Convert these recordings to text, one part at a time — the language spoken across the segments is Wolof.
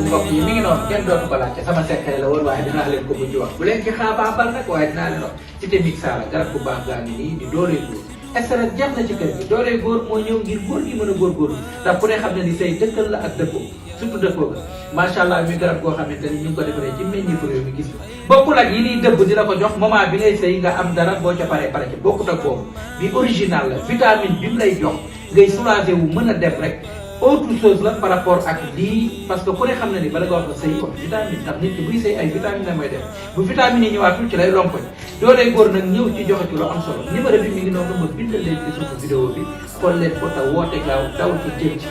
mbokk yi mi ngi noonu kenn dootu ko laajte sama secret la woon waaye dinaa leen ko mujj wax bu leen ci xaabaabal nag waaye dinaa leen wax Cité Mixta la garab bu baax gaa ngi nii di dooley góor estaret jeex na ci kër gi dooley góor moo ñëw ngir góor gi mën a góorgóorlu ndax ku ne xam ne ni say dëkkal la ak dëppoo surtout dëppoo ga macha allah muy garab goo xamante ni ñu ngi ko defaree ci meññeefu réew mi gis nga bokkul ak yi niy dëbb di la ko jox moment bi ngay sëy nga am dara boo ca paree pare ci bokkut ak boobu bi original la vitamine bi mu lay jox ngay soulager wu mën a dem rek autre chose la par rapport ak lii parce que ku ne xam na ni bala nga wax la sëy wax vitamine ndax nit ki buy sëy ay vitamine la mooy def bu vitamine yi ñëwaatul ci lay lompoñ dooley góor nag ñëw ci joxe ci lu am solo numéro bi mi ngi noonu ma bindal leen ci suufu vidéo bi xool leen ko te woote gaaw daw ci jëm ci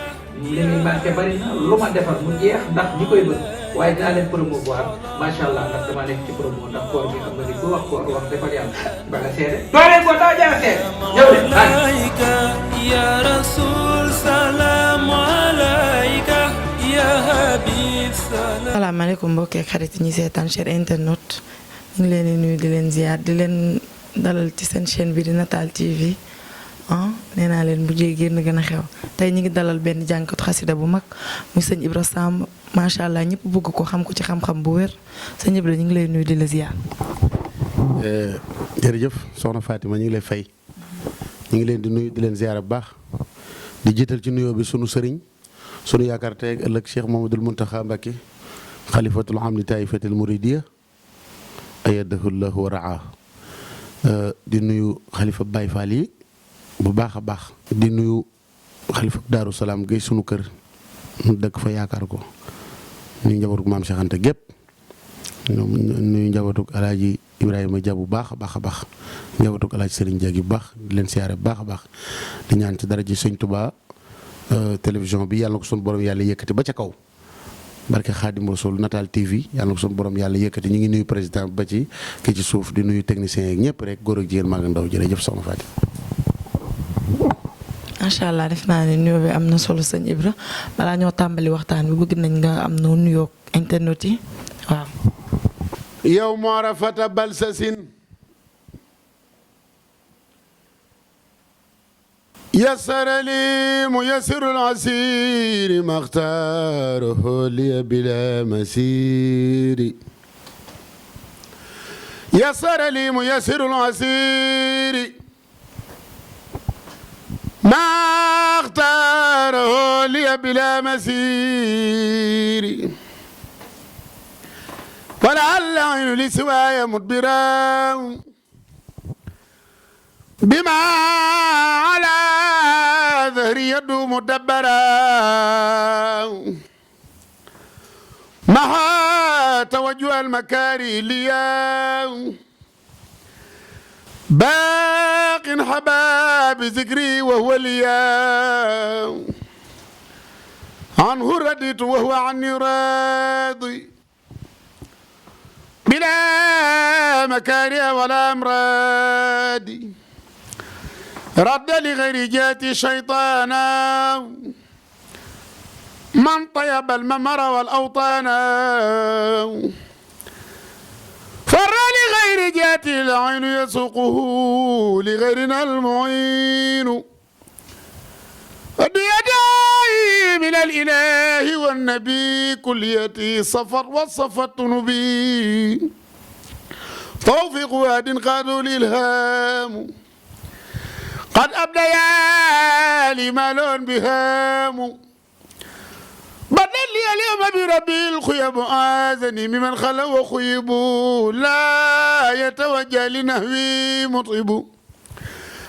li muy manqué bari na lu ma defar mu jeex ndax ñi koy bëgg waaye dinaa leen promouvoir macha allah ndax dama nekk ci promo ndax koor bi xam nga ni ku wax koor wax defal yàlla ba nga seede dooley góor daa jara seede ñëw de ya rasul salam alayka ya habib salam. salaamaaleykum mbokki ak xarit ñi seetaan chaîne internet ñu ngi leen di nuyu di leen ziar di leen dalal ci seen chaîne bi di Natal TV nee naa leen bu jee génn gën a xew tey ñu ngi dalal benn jànkatu xasida bu mag muy sëñ Ibra Samb macha allah ñëpp bëgg ko xam ko ci xam-xam bu wér sëñ Ibra ñu ngi lay nuyu di la ziar. jërëjëf soxna Fatima ñu ngi lay fay ñu ngi leen di nuyu di leen ziar bu baax di jiital ci nuyoo bi sunu sëriñ sunu yaakaar tey ak ëllëg Cheikh Mamadou Mountakha Mbacké xalifatul am li taifatil muridiya ayadahu llahu wa raa di nuyu xalifa Baye Fall yi bu baax a baax di nuyu xalifa Daaru Salaam Gueye sunu kër mu dëkk fa yaakaar ko nuyu njabootu maam Cheikh Anta gépp nuyu njabootu alaaji Ibrahima Dia bu baax a baax a baax njabootu alaaji Serigne Dia bu baax di leen siyaare bu baax a baax di ñaan ci dara ji sëñ Touba télévision bi yàlla na ko sunu borom yàlla yëkkati ba ca kaw barke Xaadim Rasul Natal TV yàlla na ko sunu borom yàlla yëkkati ñu ngi nuyu président ba ci ki ci suuf di nuyu techniciens yeeg ñëpp rek góor ak jigéen mag ak ndaw jërëjëf soxna Fatou. macha allah def naa ne nuyoo bi am na solo sëñ Ibra balaa ñoo tàmbali waxtaan bi bëgg nañ nga am noo nuyoo internet yi waaw. yow moo rafata balsasin yasara li muyassirul asiri maxtaarahu li bila masiri yasara li muyassirul asiri ما اختاره لي بلا مسير ولعل عين لسواي مدبرا بما على ظهري يدوم مدبرا مع توجه المكاري ليا باق حباب ذكري وهو الياء عنه رديت وهو عني راضي بلا مكاره ولا امراض رد لغير جاتي شيطانا من طيب الممر والاوطان فر لغير جاتي العين يسوقه لغيرنا المعين وديتي من الإله والنبي كليتي صفر وصفت نبي توفيق واد قادوا الإلهام قد أبديا لي مال بهام بدل لي اليوم بربي الخيب آذني ممن خلا وخيب لا يتوجه لنهوي مطيب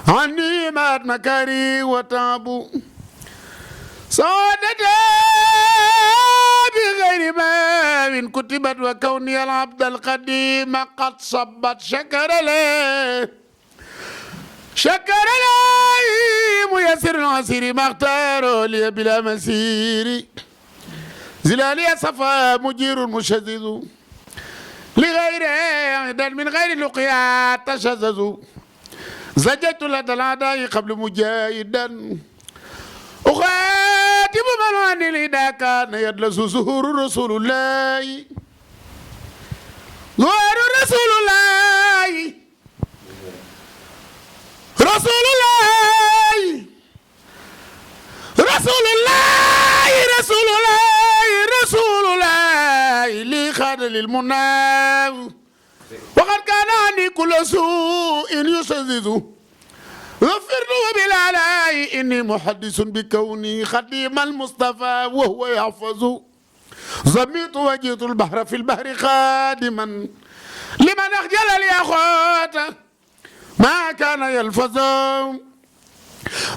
عني مات مكاري وتعب سعادتي بغير ما كتبت وكوني العبد القديم قد صبت شكر لي شكر لي ميسر العسير ما اختار لي بلا مسير زلالي صفا مجير مشدد لغير عدد من غير لقيا تشزز زجت لدى الأعداء قبل مجاهدا أخاتم من عن الهدى كان يدلس زهور رسول الله زهور رسول الله رسول الله رسول الله رسول الله رسول الله للمنى وقد كان عني كل سوء يشذذ غفرت بالعلاء إني محدث بكوني خديم المصطفى وهو يحفظ ضميت وجيت البحر في البحر خادما لمن أخجل الياقوت ما كان يلفظ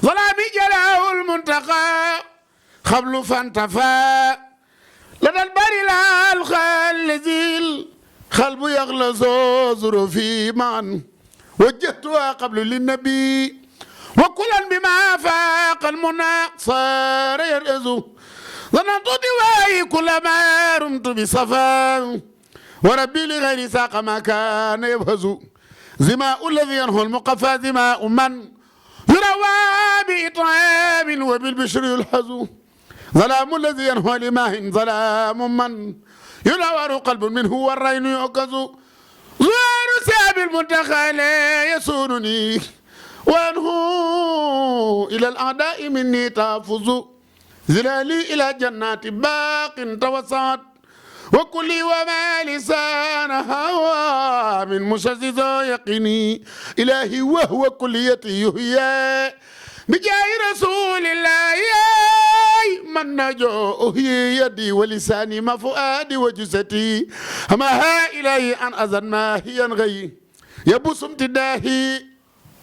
ظلامي جلاه المنتقى قبل فانتفى لدى البر لا الذي القلب يغلظ ظروفي معا وجهتها قبل للنبي وكلا بما فاق المنى صار يرئز ظننت دواي كلما رمت بصفا وربي لغير ساق ما كان يبهز زماء الذي ينهو المقفى زماء من يروى بإطعام وبالبشر يلحز ظلام الذي ينهو لماه ظلام من ينور قلب منه والرين يعكز زوار ساب المنتخى لا يسونني وانهو إلى الأعداء مني تحفظ زلالي إلى جنات باق توسعت وكلي وما لسان هوى من مشزز يقيني إلهي وهو كليتي يحيى بجاه رسول الله من نجو أحيي يدي ولساني ما فؤادي وجسدي ما ها إلهي أن أذن ما هي غي يبوس امتداهي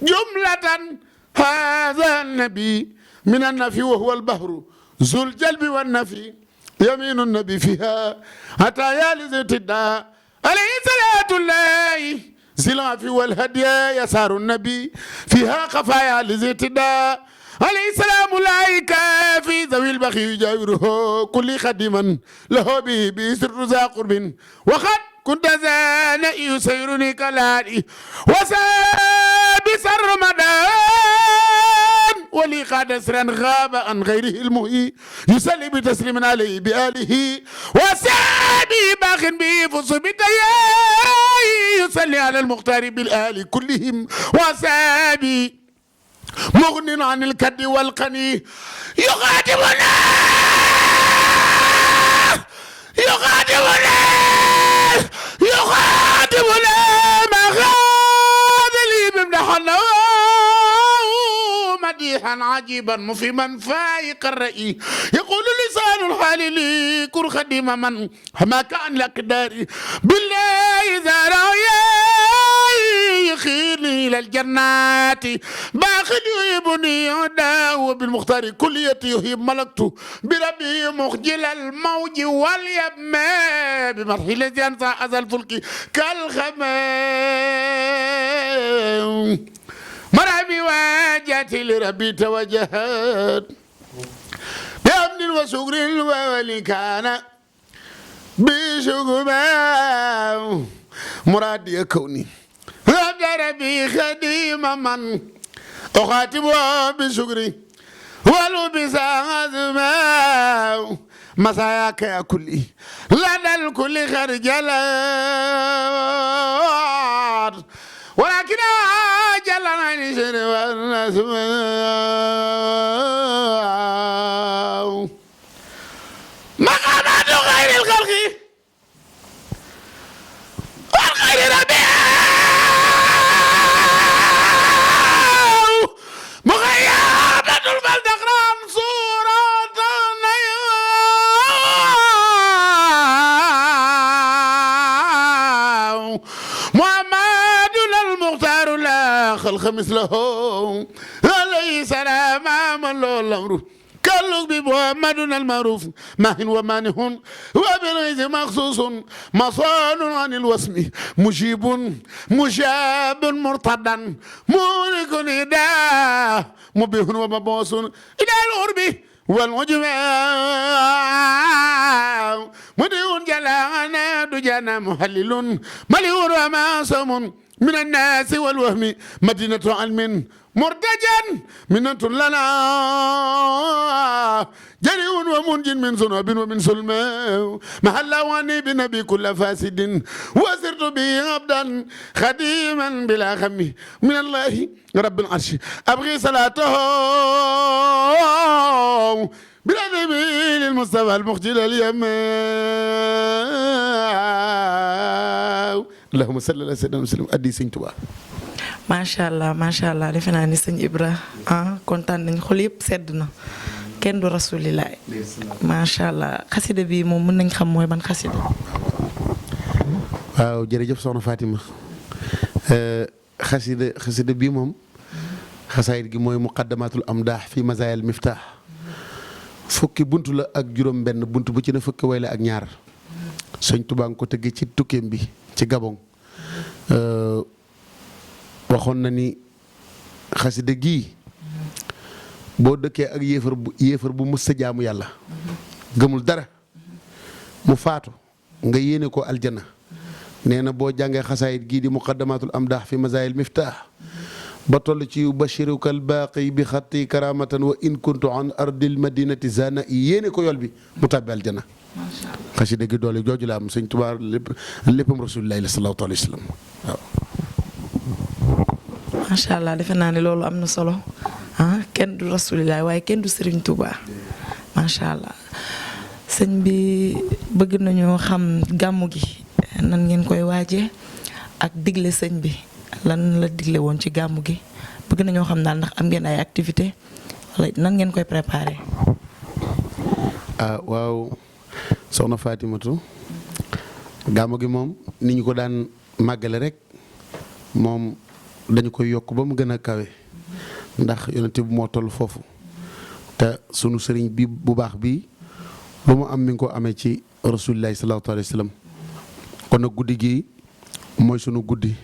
جملة هذا النبي من النفي وهو البحر ذو الجلب والنفي يمين النبي فيها حتى يالز ارتداء عليه صلاة الله ذي العفو والهدي يسار النبي فيها خفايا لزيتداء عليه السلام لايك في ذوي البخي يجاوره كل خدما له به بسر ذا قرب وقد كنت زانا يسيرني كلاري وسابس رمضان ولي قاد سرا غاب عن غيره المهي يسلي بتسليم عليه بآله وسابي باخ به فصبت يصلي على المختار بالآل كلهم وسابي مغن عن الكد والقني يخاطبنا ما غاد لي بمدحنا مديحا عجيبا مفهما فايق الرأي يقول لسان الحال لي كن خديم من حماك عن الأقدار بالله إذا رأي يخيرني إلى الجنات باخل يهبني عدا وبالمختار كليتي يهيب ملكت بربي مخجل الموج واليم بمرح الذي أنسى أذى الفلك كالخمام مرحبي واجاتي لربي توجهت بأمن وشكر وولي كان بشكر مرادي كوني ربي خديم من أخاتبه بشكري ولو بسازما مساياك يا كلي لدى الكل خرجلات ولكن جلنا نشر والناس مقامات غير الخلق والغير ربي مغيابة البلدقران صورة محمد المختار لا خلق مثله عليه سلام من له الأمر كاللق بمحمد المعروف ماهن ومانه وبالغيث مخصوص مصان عن الوسم مجيب مجاب مرتدا مولك نداء مبيه ومبوس إلى الغرب والمجمع مديون جلانا دجانا محلل مليون وماسم من الناس والوهم مدينة علم مرتجا منة لنا جري ومنج من ذنوب ومن سلم محل واني بنبي كل فاسد وسرت به عبدا خديما بلا خم من الله رب العرش أبغي صلاته بلا نبي للمصطفى المخجل اليمين allahumma salli ala sayyidina Muslim addi sëñ Tuubaa. macha allah defe naa ni sëñ Ibra kontaan nañ xol yëpp sedd na kenn du rasulilaay. macha allah xasida bi moom mën nañ xam mooy ban xasida. waaw jërëjëf soxna Fatima xasida bii moom xasaayit gi mooy muqaddamatul amdaax fi mazaayal miftaax fukki buntu la ak juróom benn buntu bu ci ne fukki way la ak ñaar sëñ Tuubaa nga ko tëgg ci tukkeem bi ci Gabon waxoon na ni xasida gii boo dëkkee ak yéefar bu mës sa jaamu yàlla gëmul dara mu faatu nga yéene ko aljana nee na boo jàngee xasaayit gii di muqaddamatul amdaax fi mazaayil miftaax ba toll ci yubashiruka albaaqi bi xatti karamatan wa in kuntu an ardil madinati zana yéene ko yol bi mu tàbbi aljana xasida gi doole jooju la am sëñ Tuubaa léppam rasulillahi sallallahu alayhi wa sallam waaw. macha allah defe naa ne loolu am na solo kenn du rasulillahi waaye kenn du Serigne Touba macha allah sëñ bi bëgg nañoo xam gàmmu gi nan ngeen koy waajee ak digle sëñ bi lan la digle woon ci gàmmu gi bëgg nañoo xam daal ndax am ngeen ay activité wala nan ngeen koy préparé. waaw soxna Fatimatu gàmmu gi moom ni ñu ko daan màggale rek moom dañu koy yokk ba mu gën a kawe ndax yonent bi moo toll foofu te sunu sëriñ bi bu baax bii lu mu am mi ngi ko amee ci rasulillahi sallallahu alayhi wa sallam kon nag guddi gi mooy sunu guddi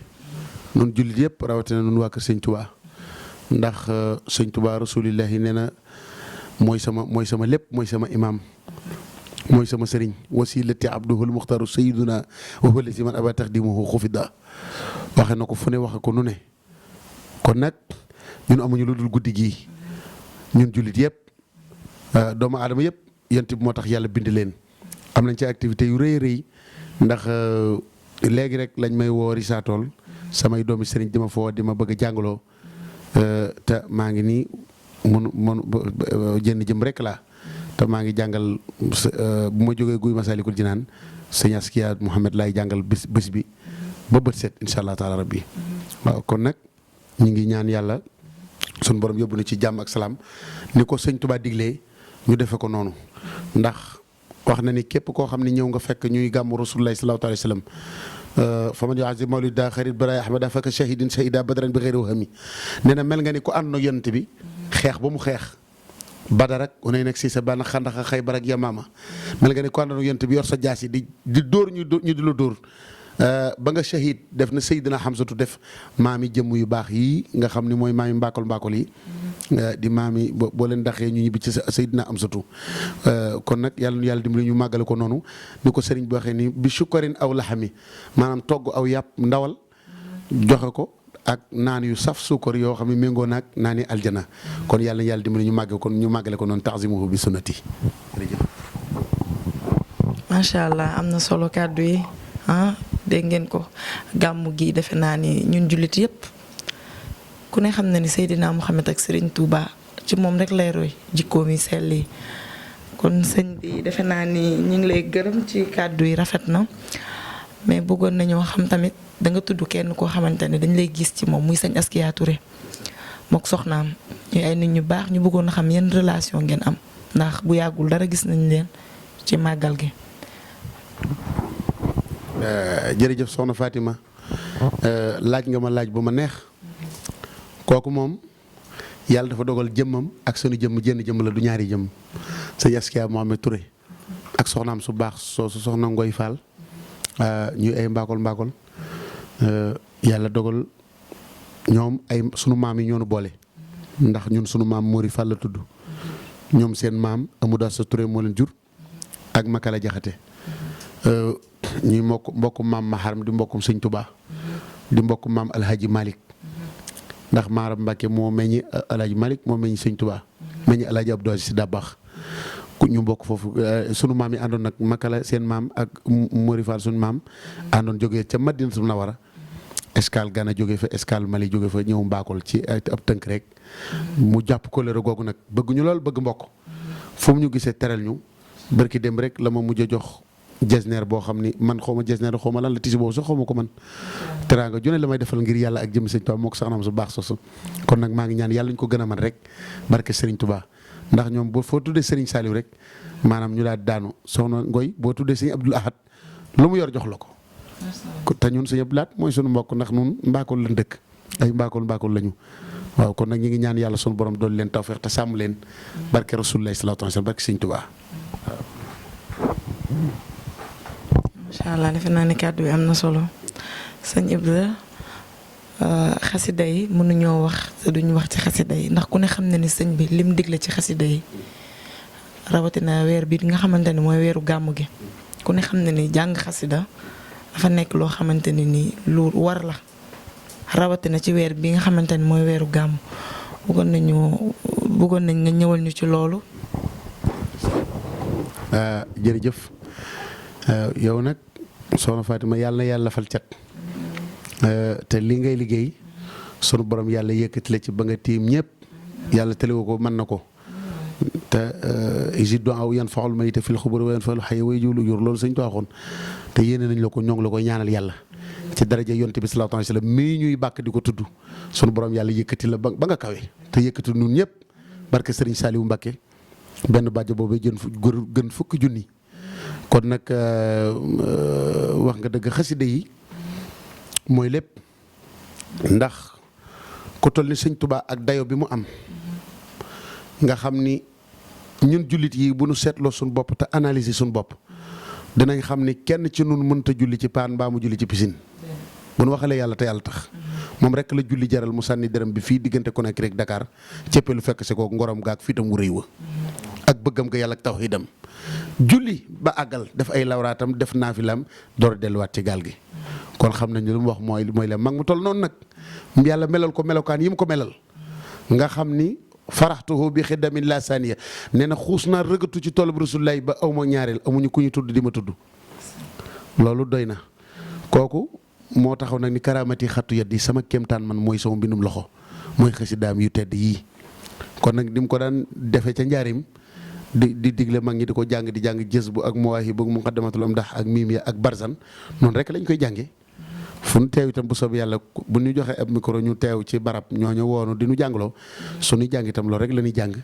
nun jullit yëpp rawatina nun waa kër sëñ Tuubaa ndax sëñ Tuubaa rasulillahi nee na mooy sama lépp mooy sama imaam mooy sama sëriñ wasilati abduhul muxtaru sayiduna wa huwa lazi man aba taxdimuhu xufida waxe na ko fu ne waxe ko nu ne kon nag ñun amuñu lu dul guddi gii ñun jullit yëpp doomu aadama yëpp yent bi moo tax yàlla bind leen am nañ ci activité yu rëy rëy ndax léegi rek lañ may woo risaatool samay doomi sëriñ di ma foo di ma bëgg a jàngaloo te maa ngi nii mun jënn jëm rek laa te maa ngi jàngal bu ma jógee guy Masalikul Jinaan sëñ Askiya Mouhamed laay jàngal bés bi ba bët set incha allah taala rabbi waaw kon nag ñu ngi ñaan yàlla sun borom yóbbu na ci jàmm ak salaam ni ko sëñ Tuubaa diglee ñu defe ko noonu ndax wax na ni képp koo xam ne ñëw nga fekk ñuy gàmmu rasulullahi sallallahu alayhi wa sallam fa man yu'azzim mawlida xarit bara ahmada faka shahidin shahida badran bi xëyri wahami nee na mel nga ni ko ànd na yonent bi xeex ba mu xeex Badar ak unay nekk si sa bànn xandaxa Xaybar ak Yamaama mel nga ni ko ànd na yonent bi yor sa jaas yi di dóor ñu di la dóor ba nga shahid def na Seydina Hamzatu def maami jëmm yu baax yii nga xam ni mooy maami mbaakol yi di maami boo leen daxee ñu ñibbi ci Seydina Hamzatu kon nag yàlla dimbali ñu màggale ko noonu ni ko sëriñ bi waxee ni bi sukkarin aw laxami maanaam togg aw yàpp ndawal joxe ko ak naan yu saf suukar yoo xam ne méngoo naag naan yi aljana kon yàlla dimbali ñu màggale ko noonu taxzimuhu bi sunnati macha allah am na solo kàddu yi dégg ngeen ko gàmmu gi defe naa ni ñun jullit yëpp ku ne xam na ni Seydina Muhammad ak Serigne Touba ci moom rek lay roy jikkoom yi sell yi kon sëñ bi defe naa ni ñu ngi lay gërëm ci kàddu yi rafet na mais bëggoon nañoo xam tamit da nga tudd kenn koo xamante ne dañ lay gis ci moom muy sëñ Askiya Touré mook soxnaam ñuy ay nit ñu baax ñu bëggoon a xam yenn relation ngeen am ndax bu yàggul dara gis nañ leen ci màggal gi. jërëjëf soxna Fatima laaj nga ma laaj bu ma neex kooku moom yàlla dafa dogal jëmmam ak sunu jëmm jenn jëmm la du ñaari jëmm sëñ Askiya Mohamed Touré ak soxnaam su baax soosu soxna Ngoy Fall ñuy ay mbaakol yàlla dogal ñoom ay sunu maam yi ñoonu boole ndax ñun sunu maam Mori Fall la tudd ñoom seen maam Amadou Assa Touré moo leen jur ak Makala Jaxate ñuy mbokkum maam Maharam di mbokkum sëñ Touba di mbokkum maam Alhaji Malick ndax Maaram Mbàkke moo meññi Alhaji Malick moo meññi sëñ Touba meññi Alhaji Abdou Aziz Si Dabakh ku ñu mbokk foofu sunu maam yi àndoon nag Makala seen maam ak Mori Fall sunu maam àndoon jógee ca Madinatu Munawwara escale Gana jóge fa escale Mali jóge fa ñëw Mbakol ci ab tënk rek mu jàpp ko leero googu nag bëgg ñu lool bëgg mbokk fu mu ñu gisee teral ñu barki dem rek la ma mujj a jox jesneer boo xam ni man xaw ma jesneer xaw ma lan la tisi boobu sax xaw ma ko man teraanga jone la may defal ngir yàlla ak jëm sëñ Tuubaa moo ko saxnaam su baax sosu kon nag maa ngi ñaan yàlla ñu ko gën a man rek barke Serigne Touba ndax ñoom boo foo tuddee Serigne Saliou rek maanaam ñu daal daanu soxna Ngoy boo tuddee sëñ Abdoul Ahad lu mu yor jox la ko te ñun sëñ Abdoul Ahad mooy sunu mbokk ndax nun mbaakol lañ dëkk ay mbaakol lañu waaw kon nag ñu ngi ñaan yàlla sunu borom doon leen tawfeex te sàmm leen barke Rasulullah sallallahu alayhi wasallam barke Sëñ Tuubaa. macha allah defe naa ne kàddu yi am na solo sëñ Ibra xasida yi mënuñoo wax te duñu wax ci xasida yi ndax ku ne xam na ni sëñ bi lim digle ci xasida yi rawatina weer bi nga xamante ni mooy weeru gàmmu gi ku ne xam na ni jàng xasida dafa nekk loo xamante ni nii lu war la. rawatina ci weer bi nga xamante ni mooy weeru gàmm bëggoon nañ nga ñëwal ñu ci loolu. jërëjëf yow nag soxna Fatima yàlla na yàlla fal cat te li ngay liggéey sunu borom yàlla yëkkati la ci ba nga tiim ñëpp yàlla tëlewu ko mën na ko te isi do aw yan faxul mayita fil xubur wa yan faxul xëy way jiwlu jur loolu sëñ tooxoon te yéene nañ la ko ñoo ngi la koy ñaanal yàlla. ci daraja yonte bi sallallahu alayhi wasallam mii ñuy bàkk di ko tudd sunu borom yàlla yëkkati la ba nga kawe te yëkkati nun ñëpp barke Serigne Saliou Mbacké benn bàjjo boobu gën fukki junni kon nag wax nga dëgg xasida yi mooy lépp ndax ku toll ni sëñ Touba ak dayo bi mu am nga xam ni ñun jullit yi bu nu seetloo suñu bopp te analyser suñu bopp dinañ xam ni kenn ci nun mënta julli ci paan mbaa mu julli ci piscine bu nu waxalee yàlla te yàlla tax moom rek la julli jaral mu sànni dërëm bi fii diggante Conakry ak Dakar cëppelu fekk si ko ngorom gaak fii tam wu rëy wa ak bëggam nga yàlla ak tawhiidam julli ba àggal def ay lawraatam def naafilam door a delluwaat ci gaal gi kon xam nañ lu mu wax mooy la mag mu toll noonu nag yàlla melal ko melokaan yi mu ko melal nga xam ni faraxtuhu bi xiddamin la saniya nee na xuus naa rëgatu ci toolu bi Rasulullaay ba aw ma ñaareel amuñu ku ñu tudd di ma tudd loolu doy na kooku moo taxaw nag ni karaamati xattu yat yi sama kéemtaan man mooy sama mbindum loxo mooy xasidaam yu tedd yii kon nag ni mu ko daan defee ca njaarim di digle mag ñi di ko jàng di jàng jës bu ak mawaahi bu muqaddamatul amdah ak miimiya ak barzan noonu rek lañ koy jànge fu nu teew itam bu soobee yàlla bu ñu joxee ab micro ñu teew ci barab ñooñu woonu di nu jàngloo suñuy jàng itam loolu rek la ñuy jàng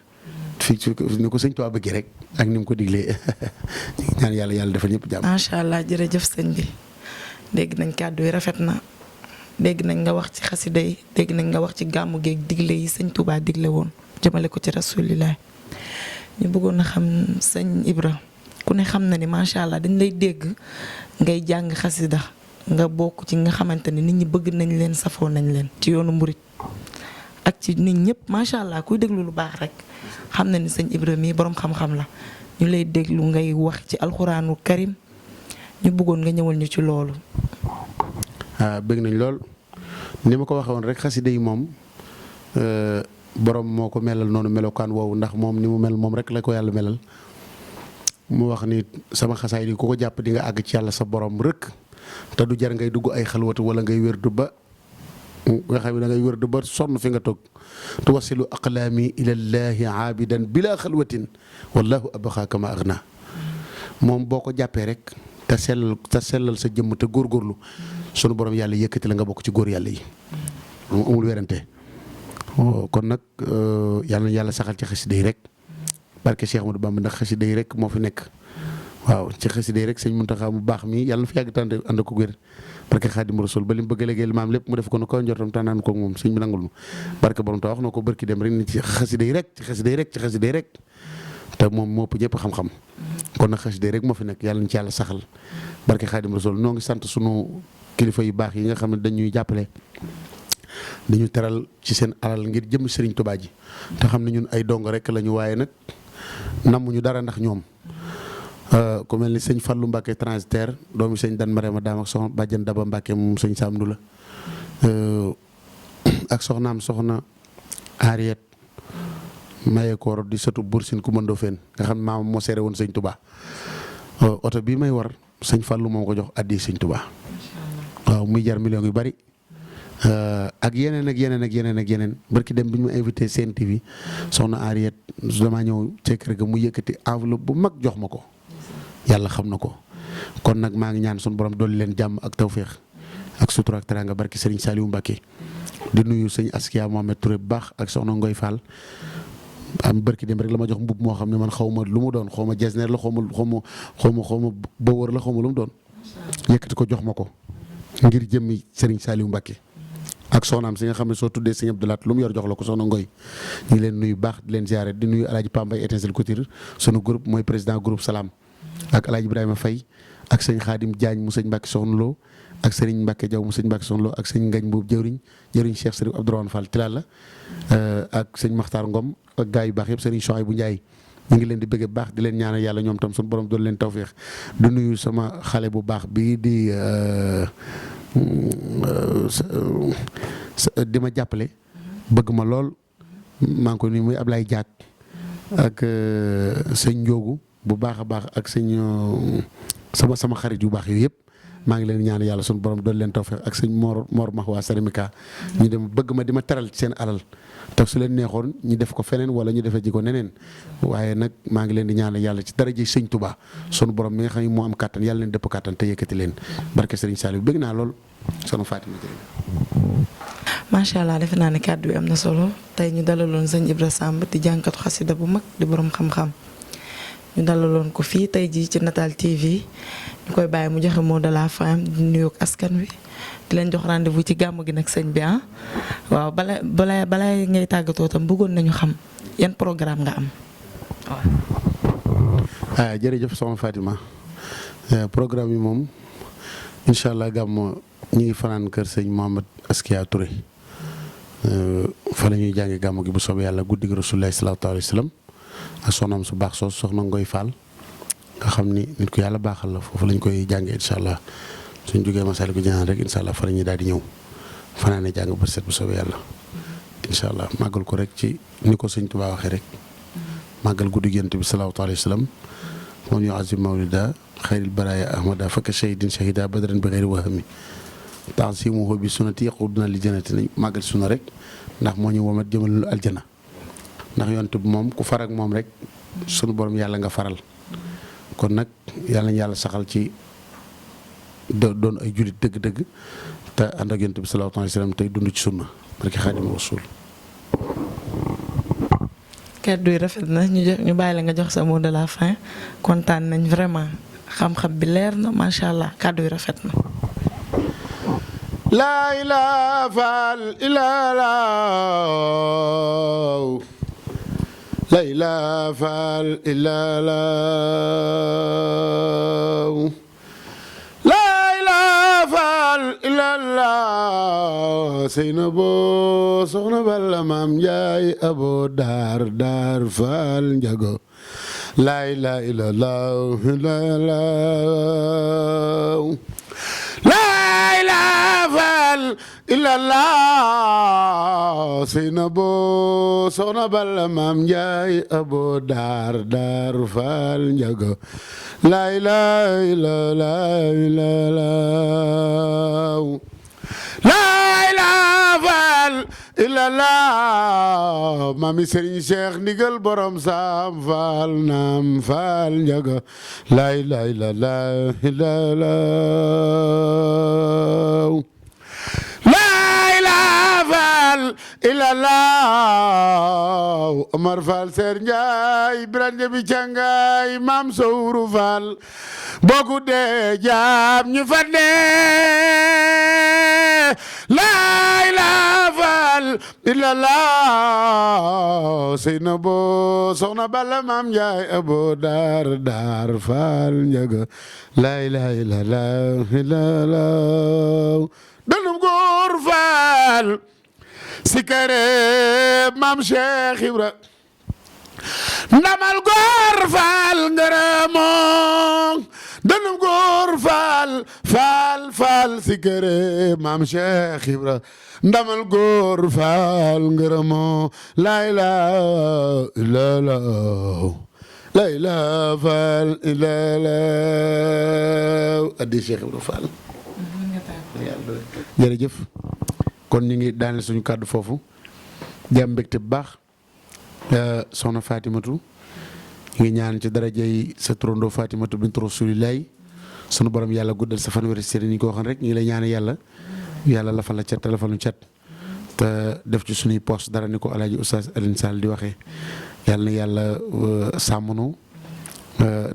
fii ci ni ko sëñ Tuubaa bëggee rek ak ni mu ko diglee ñaan yàlla defal ñëpp jàmm. macha allah jërëjëf sëñ bi dégg nañ kàddu yi rafet na dégg nañ nga wax ci xasida yi dégg nañ nga wax ci gàmmu geeg digle yi sëñ Tuubaa digle woon jëmale ko ci rasulillah ñu bëggoon a xam sëñ Ibra ku ne xam na ni macha allah dañ lay dégg ngay jàng xasida nga bokk ci nga xamante ne nit ñi bëgg nañ leen safoo nañ leen ci yoonu murit ak ci nit ñëpp macha allah kuy déglu lu baax rek xam na ni sëñ Ibra mii borom xam-xam la ñu lay déglu ngay wax ci alxuraanu karim ñu bëggoon nga ñëwal ñu ci loolu. bëgg nañ lool ni ma ko waxee woon rek xasida yi moom borom moo ko melal noonu melokaan woowu ndax moom ni mu mel moom rek la ko yàlla melal mu wax ni sama xasaay yi ku ko jàpp di nga àgg ci yàlla sa borom rëkk. te du jar ngay dugg ay xalwatu wala ngay wérdu ba nga xam ne da ngay wérdu ba sonn fi nga toog tuwasilu aqlaami ilallaahi aabidan bila xalwatin wallahu abqa kama agna moom boo ko jàppee rek te sellal sa jëmm te góorgóorlu sunu borom yàlla yëkkati la nga bokk ci góor yàlla yi moom amul werante kon nag yàlla na yàlla saxal ci xasida yi rek barke Cheikh Ahmadou Bamba ndax xasida yi rek moo fi nekk waaw ci xasida yi rek sëñ Muntaxa mu baax mi yàlla na fi yàgg tànn ànd ko wér barke Xaadimu Rasuul ba li mu bëgg a liggéeyal maam lépp mu def ko nu ko njortam tànnaan ko moom sëñ bi nangul nu barke borom ta wax na ko barki dem rek ni ci xasida yi rek ci xasida yi rek ci xasida yi rek te moom moo ëpp ñëpp xam-xam kon nag xasida yi rek moo fi nekk yàlla na ci yàlla saxal barke Xaadimu Rasuul noo ngi sant sunu kilifa yu baax yi nga xam ne dañuy jàppale dañu teral ci seen alal ngir jëm Sëriñ Tuubaa ji te xam ne ñun ay dong rek lañu waaye nag namuñu dara ndax ñoom ku mel ni sëñ Fallou Mbacke transitaire doomu sëñ Dan Marema Daam ak soxna Bàjjan Daba Mbacke moom sëñ Samdu la ak soxnaam soxna Ariette maye koor di sëtu Bursin ku mëndoo fen nga xam maam moo seere woon sëñ Touba oto bii may war sëñ Fallou moo ko jox addi sëñ Touba waaw muy jar millions yu bari ak yeneen ak yeneen ak yeneen ak yeneen barki dem bi ñu ma invité Sen TV soxna Ariette damaa ñëw ca kër ga mu yëkkati enveloppe bu mag jox ma ko yàlla xam na ko kon nag maa ngi ñaan suñu borom dolli leen jàmm ak tawféex ak sutura ak teranga barki Serigne Saliou Mbacké di nuyu sëñ Askia Mohamed Touré bu baax ak soxna Ngoy Fall am barki dem rek la ma jox mbub moo xam ne man xaw ma lu mu doon xaw ma jesneer la xaw ma ba wër la xaw ma lu mu doon yëkkati ko jox ma ko ngir jëmmi Serigne Saliou Mbacké ak soxnaam si nga xam ne soo tuddee sëñ Abdoulaat lu mu yor jox la ko soxna Ngoy ñu ngi leen nuyu baax di leen ziare di nuyu Alaaji Pambay Étincelle Couture sunu groupe mooy président groupe Salam ak Alaaji Ibrahima Faye ak sëñ Xaadim Diagne mu sëñ Mbacké Soxna Lo ak sëriñ Mbacké Diaw mu sëñ Mbacké Soxna Lo ak sëñ Ngañ Mbuub jëriñ Cheikh Sëriñ Abdourahmane Fall Tilala ak sëñ Makhtar Ngom ak gaa yu baax yëpp sëriñ Chouaïb bu Ndiaye ñu ngi leen di bëgg baax di leen ñaanal yàlla ñoom tam suñu borom doon leen tawféex di nuyu sama xale bu baax bii di ma jàppale bëgg ma lool maa ngi ko nuyu muy Ablaye Diak ak sëñ Ndiogu bu baax a baax ak sëñ sama xarit yu baax yooyu yëpp maa ngi leen ñaan yàlla suñu borom doon leen tawfeex ak sëñ Mor Max waa Sarimika ñu dem bëgg ma di ma teral ci seen alal te su leen neexoon ñu def ko feneen wala ñu defee ji ko neneen waaye nag maa ngi leen di ñaan yàlla ci daraja sëñ Touba sunu borom mi nga xam ne moo am kàttan yàlla leen dëpp kàttan te yëkkati leen barke Serigne Saliou bëgg naa lool soxna Fatima macha allah defe naa ne kàddu bi am na solo tey ñu dalaloon sëñ Ibra Samb di jànkatu xasida bu mag di borom xam-xam ñu dalaloon ko fii tey jii ci Natal TV ñu koy bàyyi mu joxe mot de la fin di nuyoog askan wi di leen jox rendez-vous ci gàmmu gi nag sëñ bi ah waaw bala ngay tàggatoo tam bëggoon nañu xam yan programme nga am waaw. jërëjëf soxna Fatima programme yi moom incha allah gàmmu ñu ngi fanaan kër sëñ Mohamed Askia Touré fa la ñuy jàngi gàmmu gi bu soobee yàlla guddi gi Rasulullah sallallahu alayhi wa sallam ak soxnaam su baax soos soxna Ngoy Fall nga xam ni nit ku yàlla baaxal la foofu lañ koy jàngee incha allah suñ jógee Masaalikul Jinaan rek incha allah fa la ñuy daal di ñëw fanaane jàng ba set bu soobee yàlla incha allah màggal ko rek ci ni ko sëñ Tuubaa waxee rek màggal guddi Yonent bi sallallahu alayhi wa sallam moom yu azim mawlida xayril baraya ahmada fakka shahidin shahida badran bi xayri wahami tansimuhu bi sunnati yaquduna li jannati nañ màggal sunna rek ndax moo ñu womat jëmal aljana ndax Yonent bi moom ku far ak moom rek sunu borom yàlla nga faral kon nag yàlla na yàlla saxal ci doon ay jullit dëgg-dëgg te ànd ak Yonent bi sallallahu alayhi wa sallam tey dund ci sunna barke Xaadimu Rasuul. kàddu yi rafet na ñu bàyyi la nga jox sa mot de la fin kontaan nañ vraiment xam-xam bi leer na macha allah kàddu yi rafet na. laa ilaaha illallaah laa ilaaha illallaah laa ilaaha illallaah Seynabou soxna Balla Maam Njaay abo daar faal njago laa ilaaha illallaah illallah Seynabou soxna Balla Maam Njaay abo daar faal njago la ilaha illallah la ilaha illallah mami Serigne Cheikh ndigal borom saam faal naam faal njago la ilaha illallah ilallah Omar Fall Seer Njaay Birane bi Cangaay Maam Sowru Fall boku dee jaam ñu fa dee la ilaha illallah Seynabou soxna Balla Maam Njaay abo daar faal njaga la ilaha illallah danum góor faal sikare Maam Cheikh Ibra ndamal góor faal ngërëmoo danum góor faal sikare Maam Cheikh Ibra ndamal góor faal ngërëmoo la ilaha illallah la ilaha illallah addi Cheikh Ibra Fall jërëjëf kon ñu ngi daaneel suñu kàddu foofu di am mbégte bu baax soxna Fatimatu ñu ngi ñaan ci darajay sa turandoo Fatimatu bintu Rasulillahi sunu borom yàlla guddal sa fan wér sëriñ ni ko waxoon rek ñu ngi lay ñaan yàlla lafal la cat te lafal nu cat te def ci suñuy poste dara ni ko Alaaji Oustaz Alioune Sall di waxee yàlla na yàlla sàmm nu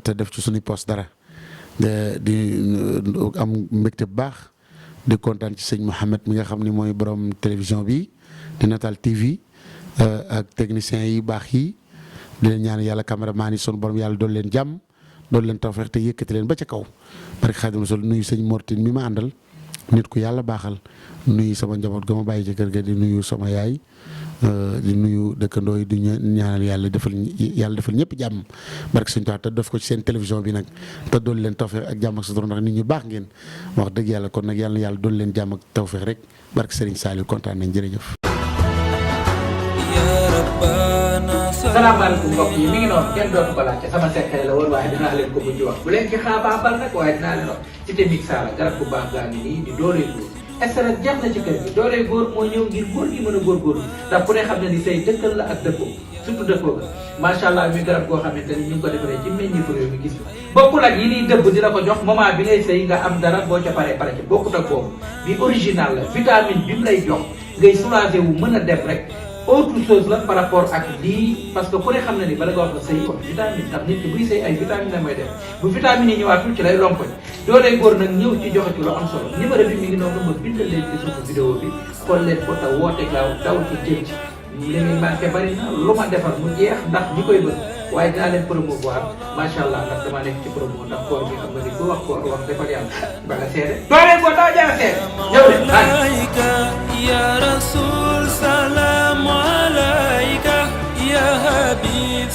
te def ci suñuy poste dara di am mbégte bu baax di kontaan ci sëñ Mouhamed mi nga xam ni mooy borom télévision bi di Natal TV ak techniciens yi baax yi di leen ñaan yàlla caméraman yi sunu borom yàlla doon leen jàmm doon leen tawfeex te yëkkati leen ba ca kaw barke Xaadimu Rasuul nuyu sëñ Mortine mi ma àndal nit ku yàlla baaxal nuyu sama njaboot ga ma bàyyi ci kër ga di nuyu sama yaay di nuyu dëkkandoo yi di ñaanal yàlla defal ñëpp jàmm barke Sëñ Tuubaa te def ko ci seen télévision bi nag te doon leen tawfeex ak jàmm ak sutura ndax nit ñu baax ngeen wax dëgg yàlla kon nag yàlla na yàlla doon leen jàmm ak tawfeex rek barke Serigne Saliou kontaan nañ jërëjëf. salaamaaleykum mbokk yi mi ngi noonu kenn dootu ko laajte sama secret la woon waaye dinaa leen ko mujj wax bu leen ci xaabaabal nag waaye dinaa leen wax cité Mixala garab bu baax gaa ngi nii di dooley góor estarat jeex na ci kër gi dooley góor moo ñëw ngir góor gi mën a góorgóorlu ndax ku ne xam ne ni say dëkkal la ak dëppoo surtout dëppoo ga macha allah mi garab goo xamante ni ñu ngi ko defaree ci meññeefu réew mi gis nga bokkul ak yi niy dëbb di la ko jox moment bi ngay sëy nga am dara boo ca paree pare ca bokkut ak boobu bi original la vitamine bi mu lay jox ngay soulager wu mën a dem rek autre chose la par rapport ak lii parce que ku ne xam na ni bala nga wax la sëy wax vitamine ndax nit ki buy sëy ay vitamine la mooy def bu vitamine yi ñëwaatul ci lay lompoñ dooley góor nag ñëw ci joxe ci lu am solo numéro bi mi ngi noonu ma bindal leen ci suufu vidéo bi xool leen ko te woote gaaw daw ci jëm ci li muy manqué bari na lu ma defar mu jeex ndax ñi koy bëgg waaye dinaa leen promouvoir macha allah ndax dama nekk ci promo ndax koor bi xam nga ni ku wax koor wax defal yàlla ba nga seede dooley góor daa jara seede ñëw de ya rasul salam alayka ya habib